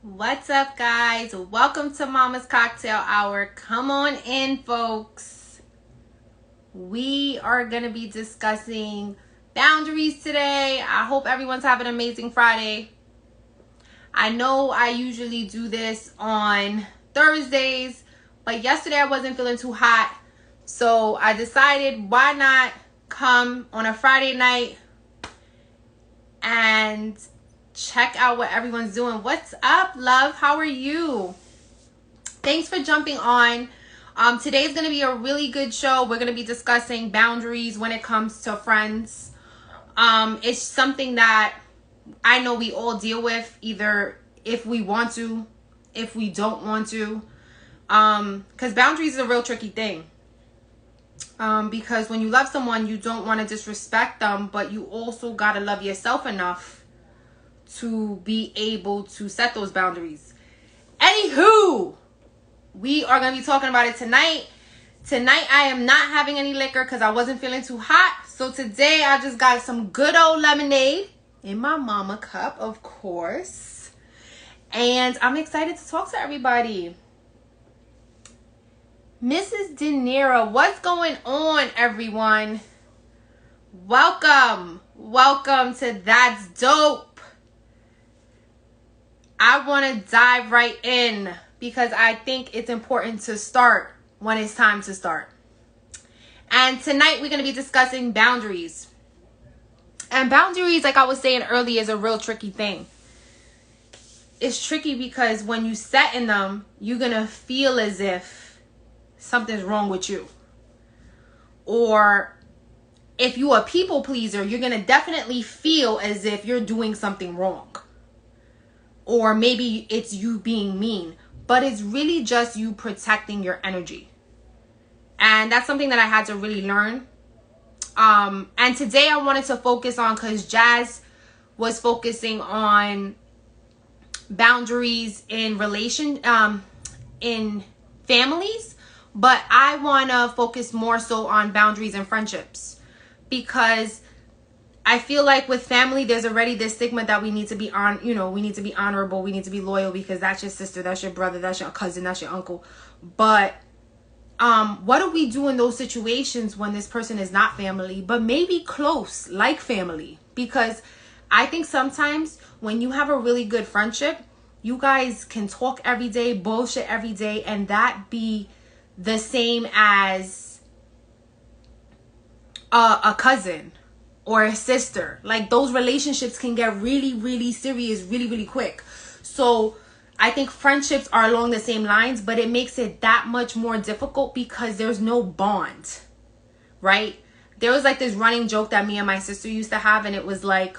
What's up, guys? Welcome to Mama's Cocktail Hour. Come on in, folks. We are going to be discussing boundaries today. I hope everyone's having an amazing Friday. I know I usually do this on Thursdays, but yesterday I wasn't feeling too hot. So I decided, why not come on a Friday night and check out what everyone's doing. What's up, love? How are you? Thanks for jumping on. Today's going to be a really good show. We're going to be discussing boundaries when it comes to friends. It's something that I know we all deal with, either if we want to, if we don't want to. Because boundaries is a real tricky thing. Because when you love someone, you don't want to disrespect them, but you also got to love yourself enough to be able to set those boundaries. Anywho, we are going to be talking about it tonight. Tonight, I am not having any liquor because I wasn't feeling too hot. So today, I just got some good old lemonade in my mama cup, of course. And I'm excited to talk to everybody. Mrs. De Niro, what's going on, everyone? Welcome. Welcome to That's Dope. I want to dive right in because I think it's important to start when it's time to start. And tonight we're going to be discussing boundaries. And boundaries, like I was saying earlier, is a real tricky thing. It's tricky because when you set in them, you're going to feel as if something's wrong with you. Or if you're a people pleaser, you're going to definitely feel as if you're doing something wrong. Or maybe it's you being mean, but it's really just you protecting your energy. And that's something that I had to really learn. And today I wanted to focus on, because Jazz was focusing on boundaries in in families, but I want to focus more so on boundaries in friendships, because I feel like with family, there's already this stigma that we need to be we need to be honorable, we need to be loyal, because that's your sister, that's your brother, that's your cousin, that's your uncle. But what do we do in those situations when this person is not family, but maybe close, like family? Because I think sometimes when you have a really good friendship, you guys can talk every day, bullshit every day, and that be the same as a cousin or a sister. Like, those relationships can get really, really serious really, really quick. So I think friendships are along the same lines, but it makes it that much more difficult because there's no bond, right? There was like this running joke that me and my sister used to have, and it was like,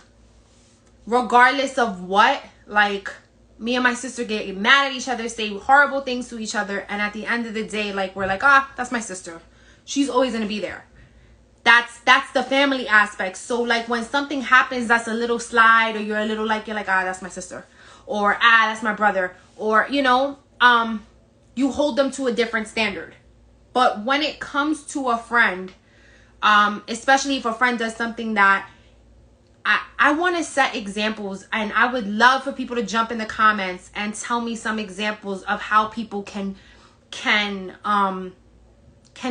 regardless of what, like, me and my sister get mad at each other, say horrible things to each other, and at the end of the day, like, we're like, that's my sister, she's always gonna be there. That's the family aspect. So like when something happens that's a little slide, or you're like, that's my sister, or that's my brother, or you hold them to a different standard. But when it comes to a friend, especially if a friend does something that I want to set examples, and I would love for people to jump in the comments and tell me some examples of how people can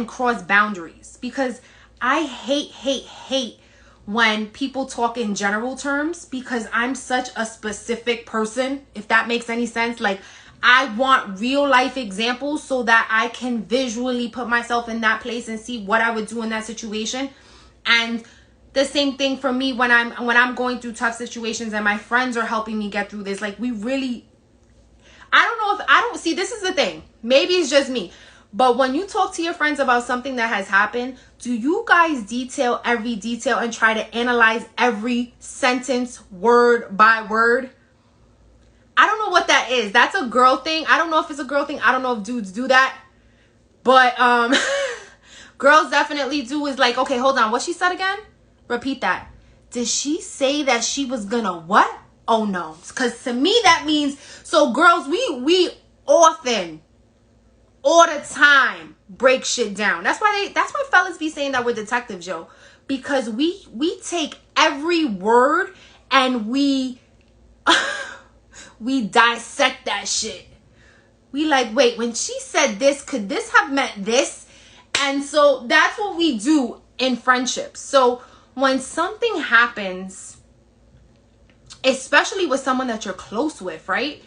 cross boundaries, because I hate when people talk in general terms, because I'm such a specific person, if that makes any sense. Like, I want real life examples so that I can visually put myself in that place and see what I would do in that situation. And the same thing for me when I'm going through tough situations and my friends are helping me get through this. Like, we really, I don't see, this is the thing, maybe it's just me, but when you talk to your friends about something that has happened, do you guys detail every detail and try to analyze every sentence word by word? I don't know what that is. That's a girl thing. I don't know if it's a girl thing. I don't know if dudes do that. But girls definitely do. Is like, okay, hold on. What she said again? Repeat that. Did she say that she was gonna what? Oh no. Because to me that means, so girls, we often, all the time, break shit down. That's why fellas be saying that we're detectives, yo. Because we take every word and we we dissect that shit. We like, wait, when she said this, could this have meant this? And so that's what we do in friendships. So when something happens, especially with someone that you're close with, right?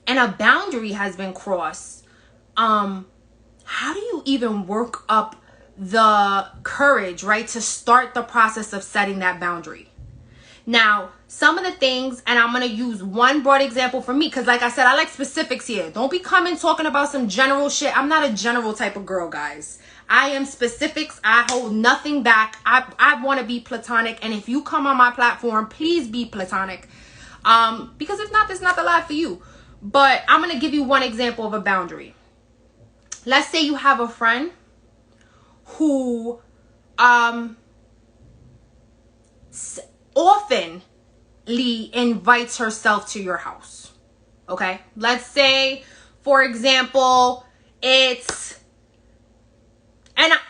And a boundary has been crossed, how do you even work up the courage, right, to start the process of setting that boundary? Now, some of the things, and I'm going to use one broad example for me, because like I said, I like specifics here. Don't be coming talking about some general shit. I'm not a general type of girl, guys. I am specifics. I hold nothing back. I want to be platonic. And if you come on my platform, please be platonic. Because if not, this is not the life for you. But I'm going to give you one example of a boundary. Let's say you have a friend who oftenly invites herself to your house. Okay? Let's say, for example,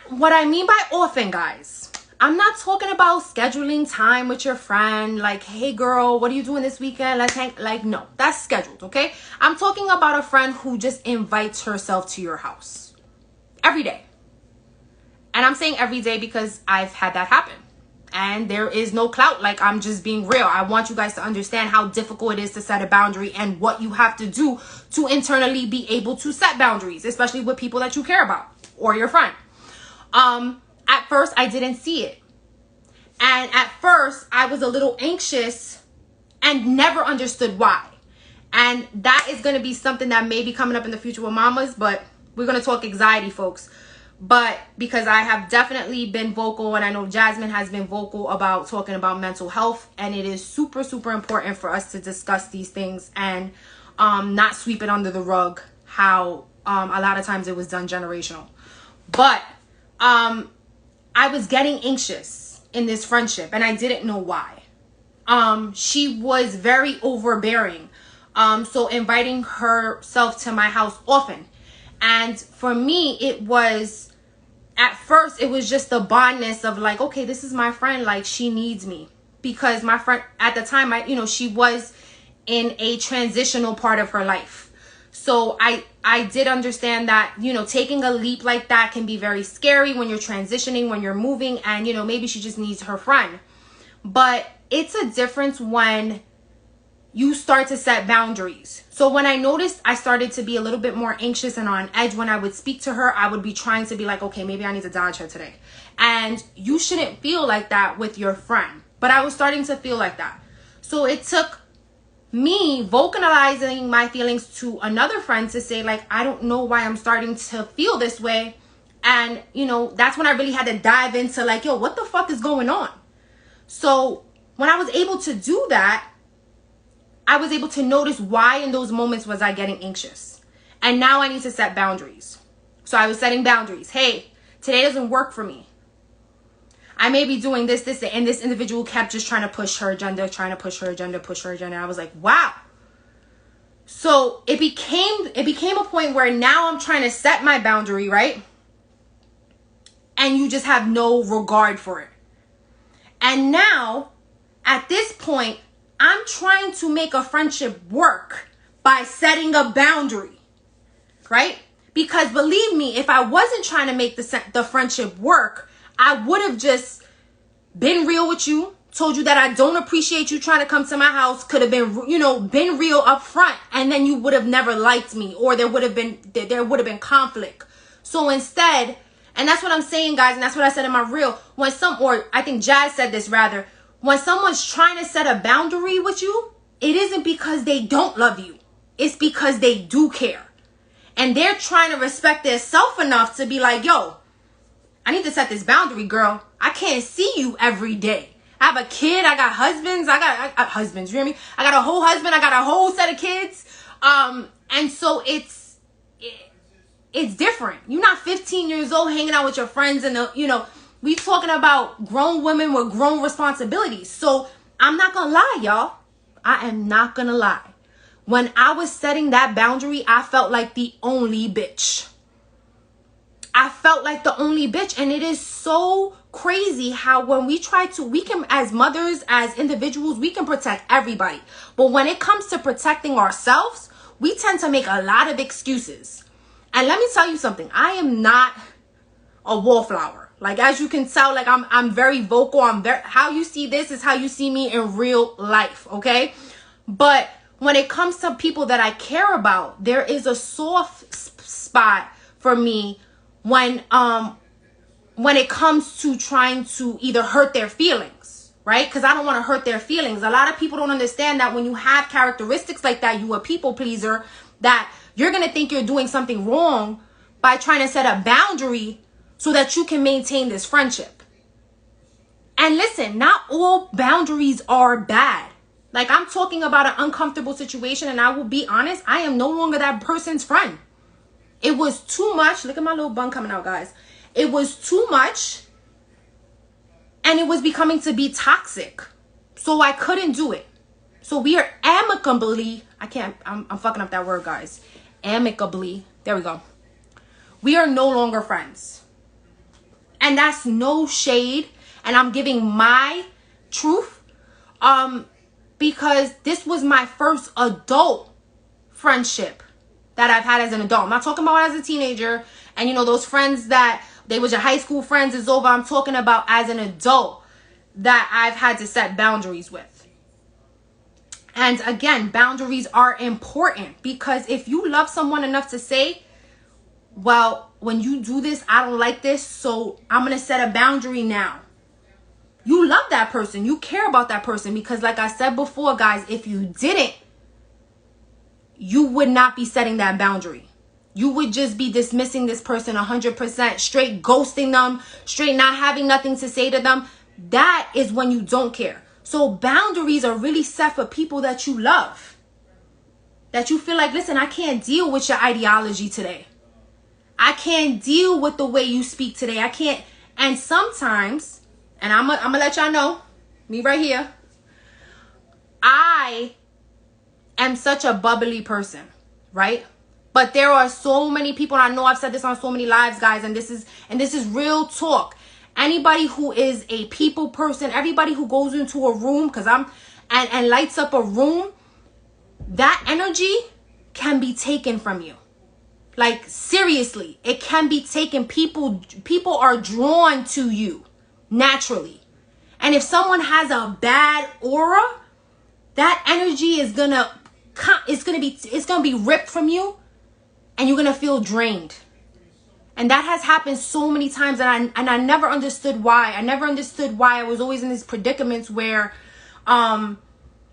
what I mean by often, guys, I'm not talking about scheduling time with your friend, like, hey girl, what are you doing this weekend? Let's hang. Like, no, that's scheduled, okay? I'm talking about a friend who just invites herself to your house every day. And I'm saying every day because I've had that happen. And there is no clout. Like, I'm just being real. I want you guys to understand how difficult it is to set a boundary and what you have to do to internally be able to set boundaries, especially with people that you care about or your friend. At first, I didn't see it. And at first, I was a little anxious and never understood why. And that is going to be something that may be coming up in the future with mamas, but we're going to talk anxiety, folks. But because I have definitely been vocal, and I know Jasmine has been vocal about talking about mental health, and it is super, super important for us to discuss these things and not sweep it under the rug how a lot of times it was done generational. But I was getting anxious in this friendship, and I didn't know why. She was very overbearing, so inviting herself to my house often. And for me, it was, at first, it was just the bondness of like, okay, this is my friend, like, she needs me. Because my friend, at the time, she was in a transitional part of her life. So I did understand that, taking a leap like that can be very scary when you're transitioning, when you're moving, and, maybe she just needs her friend. But it's a difference when you start to set boundaries. So when I noticed I started to be a little bit more anxious and on edge when I would speak to her, I would be trying to be like, okay, maybe I need to dodge her today. And you shouldn't feel like that with your friend. But I was starting to feel like that. So it took me vocalizing my feelings to another friend to say, like, I don't know why I'm starting to feel this way. And, that's when I really had to dive into like, yo, what the fuck is going on? So when I was able to do that, I was able to notice why in those moments was I getting anxious. And now I need to set boundaries. So I was setting boundaries. Hey, today doesn't work for me. I may be doing this, and this individual kept just trying to push her agenda. I was like, wow. So it became a point where now I'm trying to set my boundary, right? And you just have no regard for it. And now, at this point, I'm trying to make a friendship work by setting a boundary, right? Because believe me, if I wasn't trying to make the friendship work, I would have just been real with you, told you that I don't appreciate you trying to come to my house, could have been, been real up front, and then you would have never liked me, or there would have been conflict. So instead, and that's what I'm saying, guys, and that's what I said in my reel, or I think Jazz said this rather, when someone's trying to set a boundary with you, it isn't because they don't love you. It's because they do care. And they're trying to respect their self enough to be like, yo, I need to set this boundary, girl. I can't see you every day. I have a kid. I got husbands. I got husbands. You hear me? I got a whole husband. I got a whole set of kids. And so it's different. You're not 15 years old hanging out with your friends and we talking about grown women with grown responsibilities. So I'm not going to lie, y'all. I am not going to lie. When I was setting that boundary, I felt like the only bitch. And it is so crazy how when we try to, we can, as mothers, as individuals, we can protect everybody. But when it comes to protecting ourselves, we tend to make a lot of excuses. And let me tell you something. I am not a wallflower. Like, as you can tell, like I'm very vocal. How you see this is how you see me in real life. Okay. But when it comes to people that I care about, there is a soft spot for me when it comes to trying to either hurt their feelings, right? Because I don't want to hurt their feelings. A lot of people don't understand that when you have characteristics like that, you a people pleaser, that you're going to think you're doing something wrong by trying to set a boundary so that you can maintain this friendship. And listen, not all boundaries are bad. Like, I'm talking about an uncomfortable situation, and I will be honest, I am no longer that person's friend. It was too much. Look at my little bun coming out, guys. It was too much, and it was becoming to be toxic. So I couldn't do it. So we are amicably, I'm fucking up that word, guys. Amicably, there we go. We are no longer friends. And that's no shade, and I'm giving my truth. Because this was my first adult friendship that I've had as an adult. I'm not talking about as a teenager. And, you know, those friends that they was your high school friends is over. I'm talking about as an adult that I've had to set boundaries with. And again, boundaries are important, because if you love someone enough to say, well, when you do this, I don't like this, so I'm going to set a boundary now. You love that person. You care about that person, because like I said before, guys, if you didn't, you would not be setting that boundary. You would just be dismissing this person 100%, straight ghosting them, straight not having nothing to say to them. That is when you don't care. So boundaries are really set for people that you love. That you feel like, listen, I can't deal with your ideology today. I can't deal with the way you speak today. I can't. And sometimes, and I'm gonna let y'all know, me right here, I am such a bubbly person, right? But there are so many people, and I know I've said this on so many lives, guys, and this is real talk. Anybody who is a people person, everybody who goes into a room, and lights up a room, that energy can be taken from you. Like, seriously, it can be taken. People are drawn to you naturally. And if someone has a bad aura, that energy is gonna be ripped from you, and you're gonna feel drained. And that has happened so many times, and I never understood why. I never understood why I was always in these predicaments where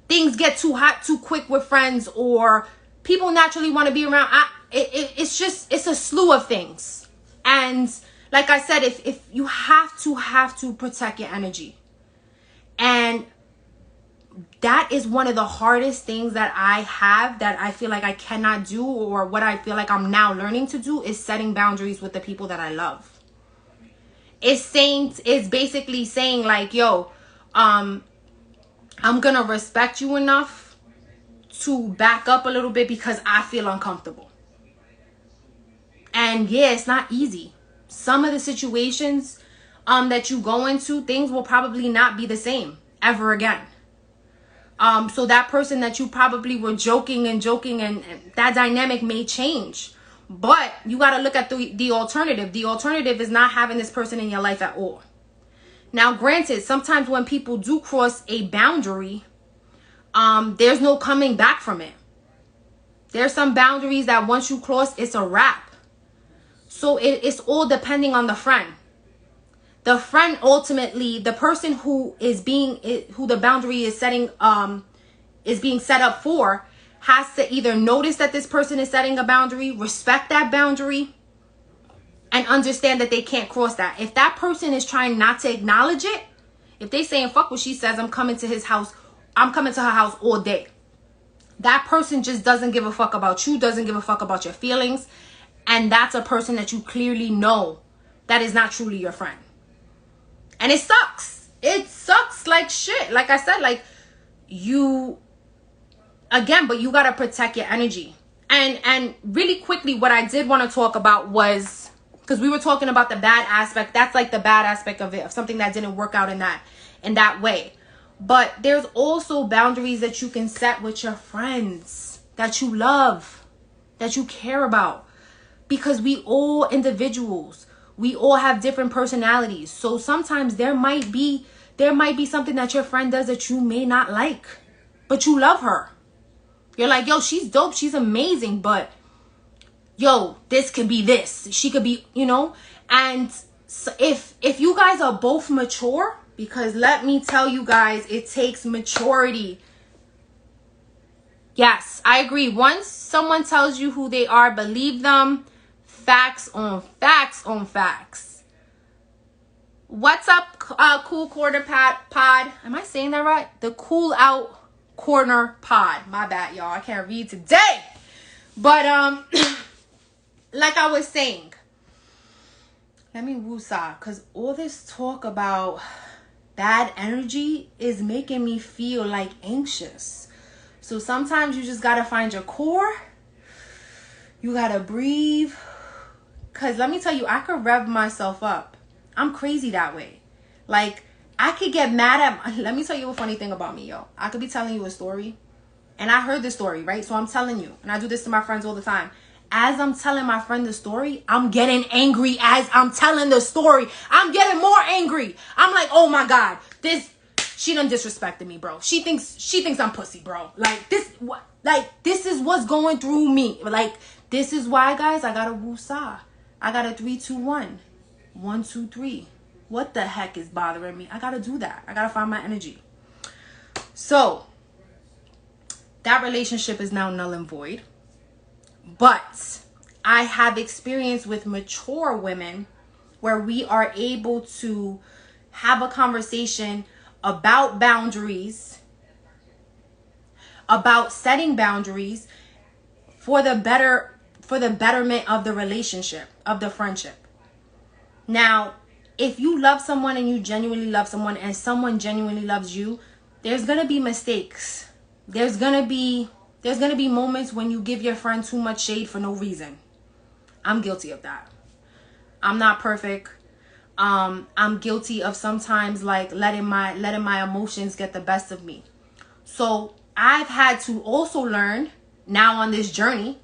things get too hot too quick with friends, or people naturally want to be around. It's a slew of things. And like I said, if you have to protect your energy. And that is one of the hardest things that I have, that I feel like I cannot do, or what I feel like I'm now learning to do, is setting boundaries with the people that I love. It's basically saying like, yo, I'm gonna respect you enough to back up a little bit because I feel uncomfortable. And yeah, it's not easy. Some of the situations that you go into, things will probably not be the same ever again. So that person that you probably were joking and that dynamic may change. But you got to look at the alternative. The alternative is not having this person in your life at all. Now, granted, sometimes when people do cross a boundary, there's no coming back from it. There's some boundaries that once you cross, it's a wrap. So it's all depending on the friend. The friend, ultimately, the person who the boundary is setting, is being set up for, has to either notice that this person is setting a boundary, respect that boundary, and understand that they can't cross that. If that person is trying not to acknowledge it, if they saying, fuck what she says, I'm coming to his house, I'm coming to her house all day. That person just doesn't give a fuck about you, doesn't give a fuck about your feelings. And that's a person that you clearly know that is not truly your friend. And it sucks. It sucks like shit. Like I said, like but you got to protect your energy. And really quickly, what I did want to talk about was Because we were talking about the bad aspect. That's like the bad aspect of it, of something that didn't work out in that way. But there's also boundaries that you can set with your friends that you love, that you care about. Because we all individuals. We all have different personalities. So sometimes there might be something that your friend does that you may not like, but you love her. You're like, yo, she's dope. She's amazing. But yo, this could be this. She could be, you know. And so if you guys are both mature, because let me tell you guys, it takes maturity. Yes, I agree. Once someone tells you who they are, believe them. Facts on facts on facts. What's up, Cool Corner Pod? Am I saying that right? The Cool Out Corner Pod. My bad, y'all. I can't read today. But like I was saying, let me woosah, because all this talk about bad energy is making me feel like anxious. So sometimes you just gotta find your core. You gotta breathe. Because let me tell you, I could rev myself up. I'm crazy that way. Like, I could get mad at... Let me tell you a funny thing about me, yo. I could be telling you a story. And I heard the story, right? So I'm telling you. And I do this to my friends all the time. As I'm telling my friend the story, I'm getting angry as I'm telling the story. I'm getting more angry. I'm like, oh my God. She done disrespected me, bro. She thinks I'm pussy, bro. Like, this is what's going through me. Like, this is why, guys, I gotta woosah. I got a 3, 2, 1. 1, 2, 3. What the heck is bothering me? I got to do that. I got to find my energy. So, that relationship is now null and void. But I have experience with mature women where we are able to have a conversation about boundaries, about setting boundaries for the betterment of the relationship, of the friendship. Now, if you love someone and you genuinely love someone and someone genuinely loves you, there's going to be mistakes. There's going to be moments when you give your friend too much shade for no reason. I'm guilty of that. I'm not perfect. I'm guilty of sometimes like letting my emotions get the best of me. So, I've had to also learn now on this journey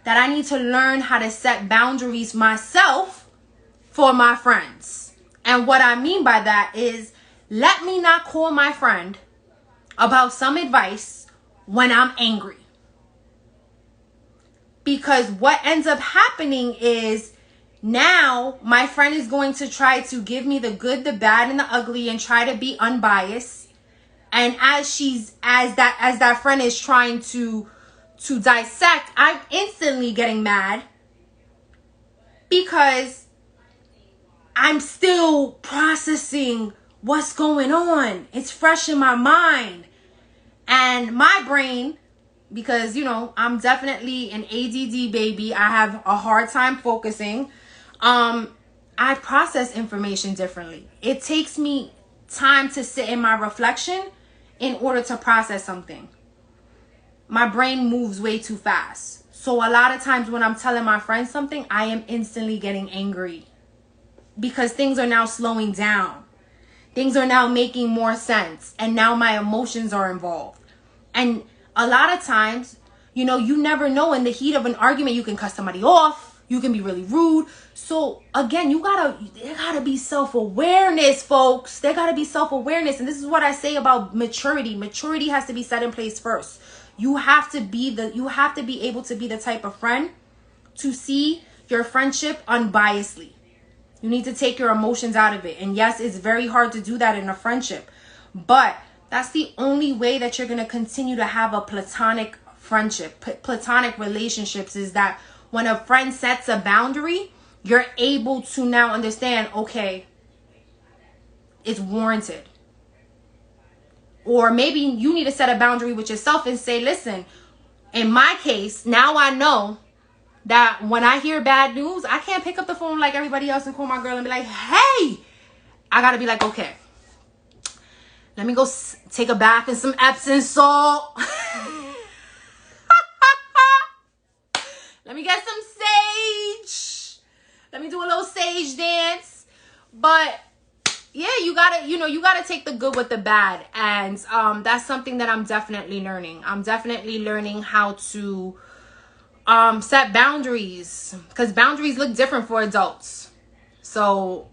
that I need to learn how to set boundaries myself for my friends. And what I mean by that is, let me not call my friend about some advice when I'm angry. Because what ends up happening is, now my friend is going to try to give me the good, the bad, and the ugly and try to be unbiased. And as that friend is trying to dissect, I'm instantly getting mad because I'm still processing what's going on. It's fresh in my mind. And my brain, because, you know, I'm definitely an ADD baby. I have a hard time focusing. I process information differently. It takes me time to sit in my reflection in order to process something. My brain moves way too fast. So a lot of times when I'm telling my friends something, I am instantly getting angry because things are now slowing down. Things are now making more sense. And now my emotions are involved. And a lot of times, you know, you never know, in the heat of an argument, you can cut somebody off. You can be really rude. So again, there gotta be self-awareness, folks. There gotta be self-awareness. And this is what I say about maturity. Maturity has to be set in place first. You have to be able to be the type of friend to see your friendship unbiasedly. You need to take your emotions out of it. And yes, it's very hard to do that in a friendship. But that's the only way that you're going to continue to have a platonic friendship, platonic relationships, is that when a friend sets a boundary, you're able to now understand, okay, it's warranted. Or maybe you need to set a boundary with yourself and say, listen, in my case, now I know that when I hear bad news, I can't pick up the phone like everybody else and call my girl and be like, hey, I got to be like, okay, let me go take a bath in some Epsom salt. Let me get some sage. Let me do a little sage dance. But yeah, you gotta take the good with the bad. And that's something that I'm definitely learning. I'm definitely learning how to set boundaries, because boundaries look different for adults. So,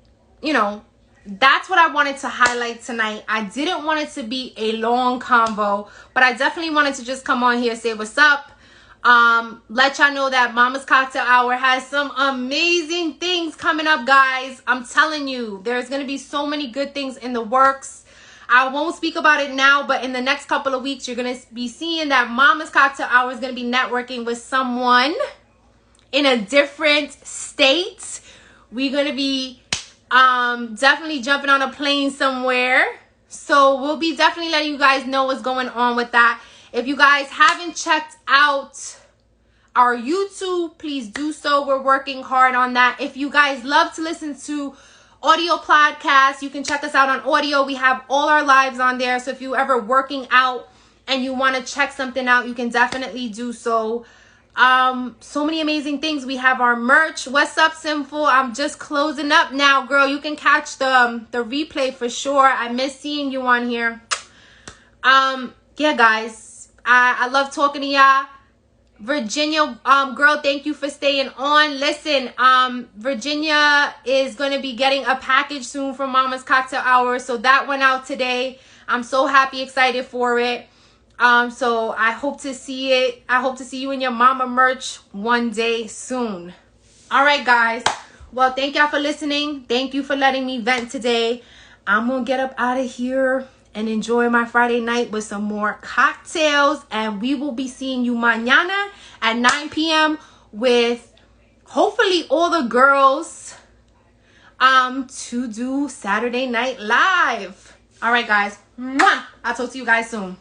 that's what I wanted to highlight tonight. I didn't want it to be a long convo, but I definitely wanted to just come on here, say what's up. Let y'all know that Mama's Cocktail Hour has some amazing things coming up, guys. I'm telling you, there's going to be so many good things in the works. I won't speak about it now, but in the next couple of weeks, you're going to be seeing that Mama's Cocktail Hour is going to be networking with someone in a different state. We're going to be definitely jumping on a plane somewhere. So we'll be definitely letting you guys know what's going on with that. If you guys haven't checked out our YouTube, please do so. We're working hard on that. If you guys love to listen to audio podcasts, you can check us out on audio. We have all our lives on there. So if you're ever working out and you want to check something out, you can definitely do so. So many amazing things. We have our merch. What's up, Sinful? I'm just closing up now, girl. You can catch the replay for sure. I miss seeing you on here. Yeah, guys, I love talking to y'all. Virginia, girl, thank you for staying on. Listen, Virginia is going to be getting a package soon from Mama's Cocktail Hour. So that went out today. I'm so happy, excited for it. So I hope to see it. I hope to see you in your mama merch one day soon. All right, guys. Well, thank y'all for listening. Thank you for letting me vent today. I'm going to get up out of here and enjoy my Friday night with some more cocktails. And we will be seeing you mañana at 9 p.m. with hopefully all the girls to do Saturday Night Live. All right, guys. Mwah! I'll talk to you guys soon.